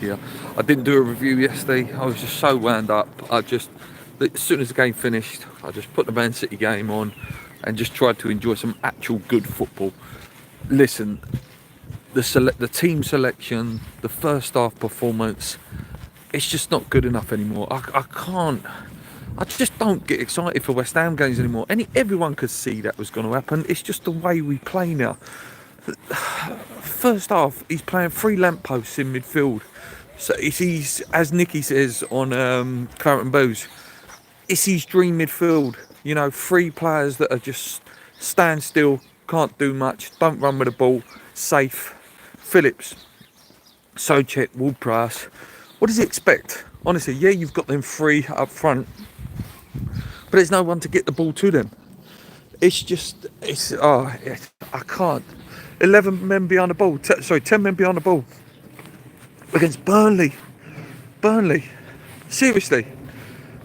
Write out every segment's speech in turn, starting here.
Yeah, I didn't do a review yesterday. I was just so wound up. As soon as the game finished, I just put the Man City game on and just tried to enjoy some actual good football. Listen, the team selection, the first half performance, it's just not good enough anymore. I can't. I just don't get excited for West Ham games anymore. Everyone could see that was going to happen. It's just the way we play now. First half, he's playing three lampposts in midfield. So he's as Nicky says on Claret and Booze, it's his dream midfield. You know, three players that are just stand still, can't do much, don't run with the ball, safe. Phillips, Soucek, Ward-Prowse. What does he expect? Honestly, yeah, you've got them three up front, but there's no one to get the ball to them. I can't. 11 men behind the ball. 10 men behind the ball against Burnley. Seriously.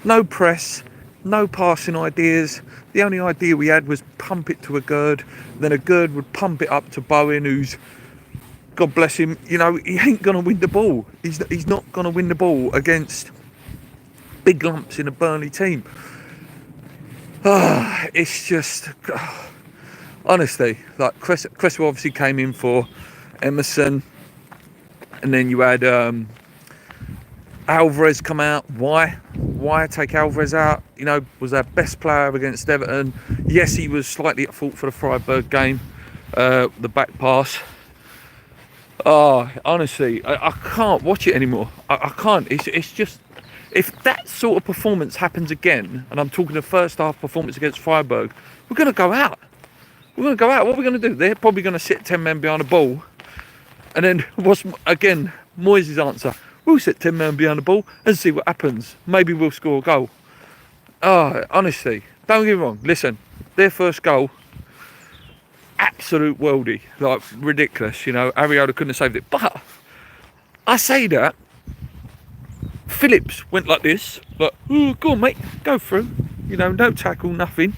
No press, no passing ideas. The only idea we had was pump it to a Gerd. Then a Gerd would pump it up to Bowen, who's, God bless him, you know, he ain't going to win the ball. He's not going to win the ball against big lumps in a Burnley team. It's just... honestly, like Cresswell obviously came in for Emerson, and then you had Alvarez come out. Why take Alvarez out? You know, was our best player against Everton. Yes, he was slightly at fault for the Freiburg game, the back pass. Honestly, I can't watch it anymore. I can't. It's just, if that sort of performance happens again, and I'm talking the first half performance against Freiburg, we're going to go out. What are we going to do? They're probably going to sit 10 men behind the ball. And then, again, Moyes' answer? We'll sit 10 men behind the ball and see what happens. Maybe we'll score a goal. Honestly, don't get me wrong. Listen, their first goal, absolute worldie. Like, ridiculous, you know. Ariola couldn't have saved it. But, I say that, Phillips went like this. Like, go on, mate, go through. You know, no tackle, nothing.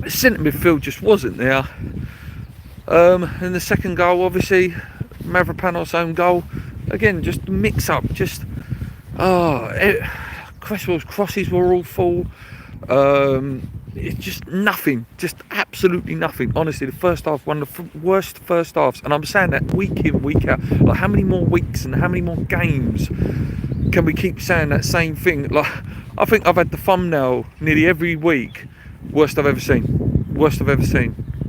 Centre midfield just wasn't there. And the second goal, obviously, Mavropanos' own goal. Again, just mix up. Cresswell's crosses were all full. It's just nothing. Just absolutely nothing. Honestly, the first half, one of the worst first halves. And I'm saying that week in, week out. Like, how many more weeks and how many more games can we keep saying that same thing? Like, I think I've had the thumbnail nearly every week. Worst I've ever seen.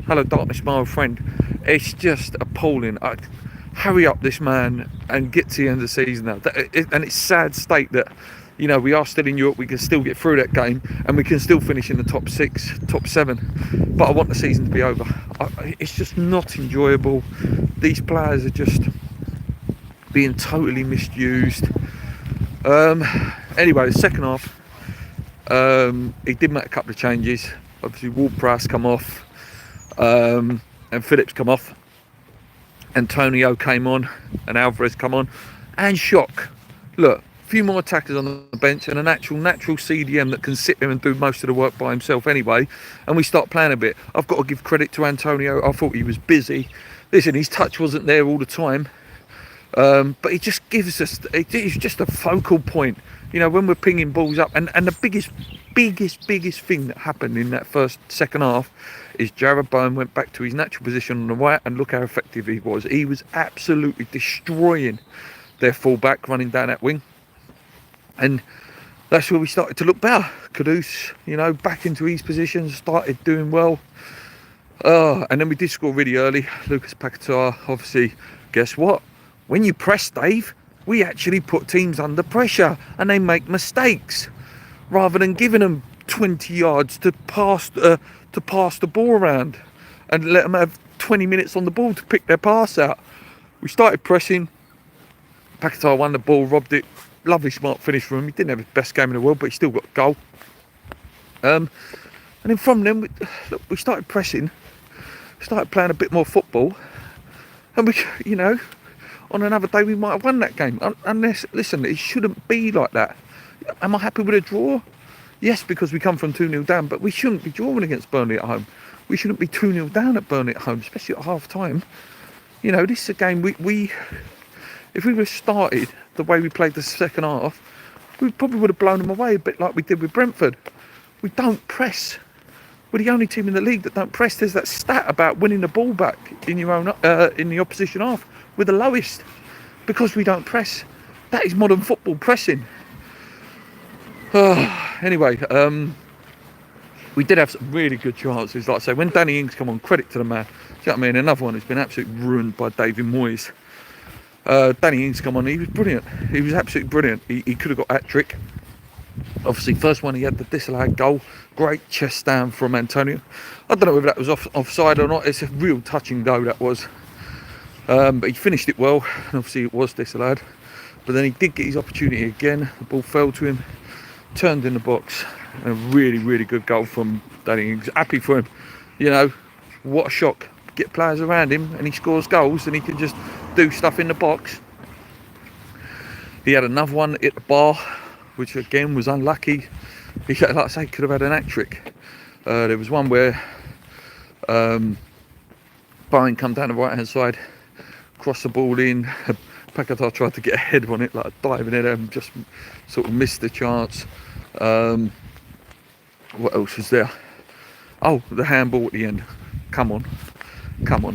Hello, darkness, my old friend. It's just appalling. Hurry up, this man, and get to the end of the season now. And it's sad state that, you know, we are still in Europe. We can still get through that game, and we can still finish in the top 6, top 7. But I want the season to be over. It's just not enjoyable. These players are just being totally misused. Anyway, the second half. He did make a couple of changes. Obviously, Ward-Prowse come off, and Phillips come off. Antonio came on, and Alvarez come on, and Shock. Look, a few more attackers on the bench, and a natural CDM that can sit there and do most of the work by himself anyway. And we start playing a bit. I've got to give credit to Antonio. I thought he was busy. Listen, his touch wasn't there all the time, but it just gives us. It's just a focal point. You know, when we're pinging balls up, and the biggest thing that happened in that second half is Jarrod Bowen went back to his natural position on the right, and look how effective he was. He was absolutely destroying their fullback running down that wing, and that's where we started to look better. Kudus, you know, back into his position, started doing well. And then we did score really early. Lucas Paquetá, obviously, guess what? When you press, Dave, we actually put teams under pressure and they make mistakes rather than giving them 20 yards to pass the ball around and let them have 20 minutes on the ball to pick their pass out. We started pressing. Paquetá won the ball, robbed it. Lovely smart finish from him. He didn't have his best game in the world, but he still got a goal. And then from then, we started pressing, started playing a bit more football, and we, you know, on another day we might have won that game. Unless, listen, it shouldn't be like that. Am I happy with a draw? Yes, because we come from 2-0 down, but we shouldn't be drawing against Burnley at home. We shouldn't be 2-0 down at Burnley at home, especially at half time. You know, this is a game we If we would have started the way we played the second half, we probably would have blown them away a bit like we did with Brentford. We don't press. We're the only team in the league that don't press. There's that stat about winning the ball back in your own in the opposition half. We're the lowest because we don't press. That is modern football, pressing. Anyway, we did have some really good chances. Like I say, when Danny Ings come on, credit to the man. Do you know what I mean? Another one has been absolutely ruined by David Moyes. Danny Ings come on, he was brilliant. He was absolutely brilliant. He could have got hat-trick. Obviously, first one he had the disallowed goal. Great chest down from Antonio. I don't know whether that was offside or not. It's a real touching goal, that was. But he finished it well. And obviously, it was disallowed. But then he did get his opportunity again. The ball fell to him. Turned in the box. And a really, really good goal from Danny Ings. Happy for him. You know, what a shock. Get players around him and he scores goals and he can just do stuff in the box. He had another one at the bar, which again was unlucky. He, like I say, could have had an hat-trick. There was one where Bowen come down the right hand side, crossed the ball in. Paquetá tried to get a head on it, like a diving header, and just sort of missed the chance. What else was there? Oh, the handball at the end. Come on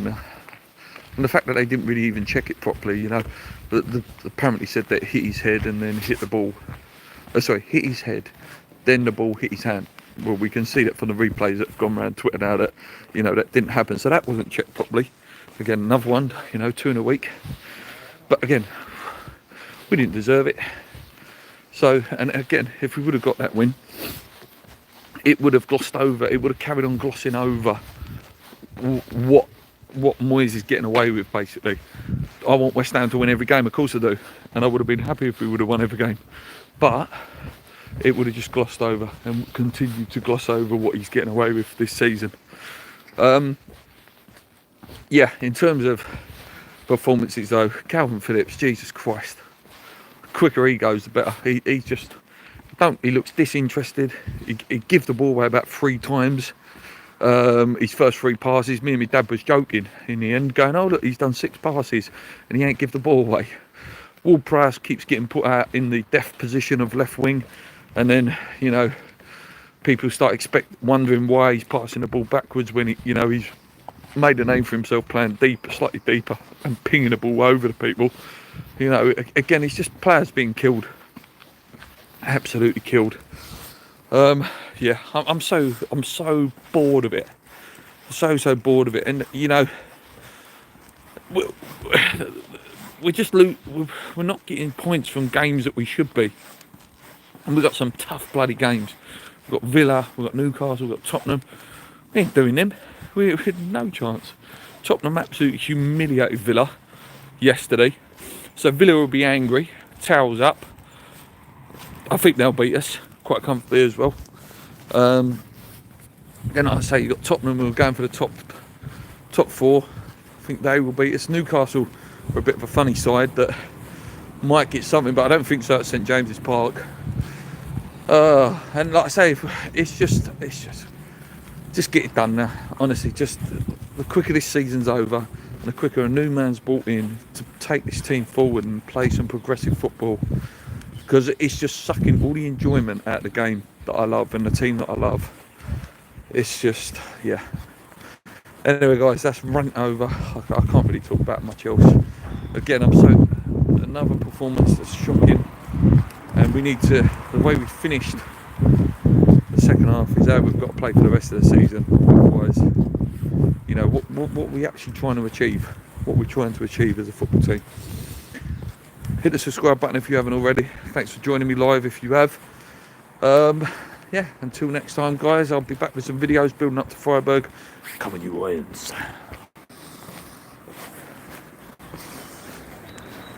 now. And the fact that they didn't really even check it properly, you know, apparently said that it hit his head and then hit the ball. Hit his head, then the ball hit his hand. Well, we can see that from the replays that have gone around Twitter now that, you know, that didn't happen. So that wasn't checked properly. Again, another one, you know, 2 in a week. But again, we didn't deserve it. So, and again, if we would have got that win, it would have glossed over, it would have carried on glossing over what Moyes is getting away with, basically. I want West Ham to win every game, of course I do. And I would have been happy if we would have won every game. But it would have just glossed over and continued to gloss over what he's getting away with this season. Yeah, in terms of performances though, Calvin Phillips, Jesus Christ. The quicker he goes, the better. He just he looks disinterested. He gives the ball away about 3 times. His first 3 passes, me and my dad was joking in the end, going, oh look, he's done 6 passes and he ain't give the ball away. Ward-Prowse keeps getting put out in the deft position of left wing, and then, you know, people start wondering why he's passing the ball backwards when he, you know, he's made a name for himself playing deeper, slightly deeper, and pinging the ball over the people. You know, again, it's just players being killed, absolutely killed. Yeah, I'm so bored of it, so bored of it, and you know, we're not getting points from games that we should be, and we've got some tough bloody games. We've got Villa, we've got Newcastle, we've got Tottenham. We ain't doing them. We had no chance. Tottenham absolutely humiliated Villa yesterday, so Villa will be angry, towels up. I think they'll beat us quite comfortably as well. Then like I say, you got Tottenham who are going for the top 4. I think they will beat us. Newcastle are a bit of a funny side that might get something, but I don't think so at St James's Park. And like I say, it's just get it done now. Honestly, just the quicker this season's over, and the quicker a new man's brought in to take this team forward and play some progressive football, because it's just sucking all the enjoyment out of the game that I love and the team that I love. It's just, yeah. Anyway, guys, that's rant over. I can't really talk about much else. Again, another performance that's shocking, and we need to, the way we finished the second half is how we've got to play for the rest of the season. Otherwise, you know, what we're actually trying to achieve, what we're trying to achieve as a football team. Hit the subscribe button if you haven't already. Thanks for joining me live if you have. Yeah, until next time, guys, I'll be back with some videos building up to Freiburg. Come on, you Lions.